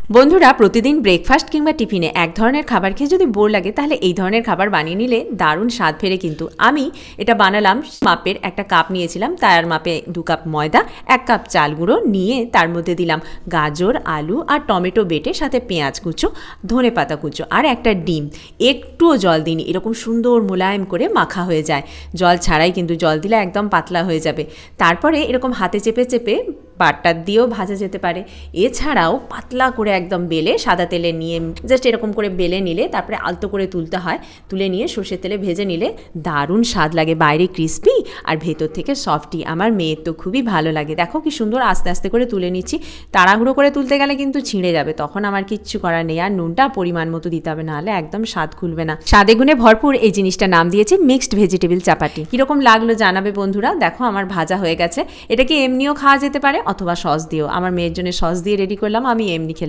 বন্ধুরা, প্রতিদিন ব্রেকফাস্ট কিংবা টিফিনে এক ধরনের খাবার খেয়ে যদি বোর লাগে তাহলে এই ধরনের খাবার বানিয়ে নিলে দারুণ স্বাদ ফেরে। কিন্তু আমি এটা বানালাম মাপের একটা কাপ নিয়েছিলাম, তার মাপে 2 কাপ ময়দা, 1 কাপ চাল গুঁড়ো নিয়ে তার মধ্যে দিলাম গাজর, আলু আর টমেটো বেটে, সাথে পেঁয়াজ কুচো, ধনে পাতা কুচো আর একটা ডিম। একটুও জল দিইনি, এরকম সুন্দর মোলায়েম করে মাখা হয়ে যায়। জল ছাড়াই, কিন্তু জল দিলে একদম পাতলা হয়ে যাবে। তারপরে এরকম হাতে চেপে চেপে বাটার দিয়েও ভাজা যেতে পারে। এছাড়াও পাতলা করে একদম বেলে সাদা তেলে নিয়ে জাস্ট এরকম করে বেলে নিলে তারপরে আলতো করে তুলতে হয়, তুলে নিয়ে সর্ষের তেলে ভেজে নিলে দারুণ স্বাদ লাগে, বাইরে ক্রিস্পি আর ভেতর থেকে সফটি। আমার মেয়ের তো খুবই ভালো লাগে। দেখো কি সুন্দর আস্তে আস্তে করে তুলে নিচ্ছি। তাড়াহুড়ো করে তুলতে গেলে কিন্তু ছিঁড়ে যাবে, তখন আমার কিচ্ছু করার নেই। আর নুনটা পরিমাণ মতো দিতে হবে, নাহলে একদম স্বাদ খুলবে না। স্বাদে গুণে ভরপুর এই জিনিসটা নাম দিয়েছি মিক্সড ভেজিটেবল চাপাটি। কীরকম লাগলো জানাবে বন্ধুরা। দেখো আমার ভাজা হয়ে গেছে। এটাকে এমনিও খাওয়া যেতে পারে অথবা সস দিয়েও। আমার মেয়ের জন্য সস দিয়ে রেডি করলাম, আমি এমনি খেলাম।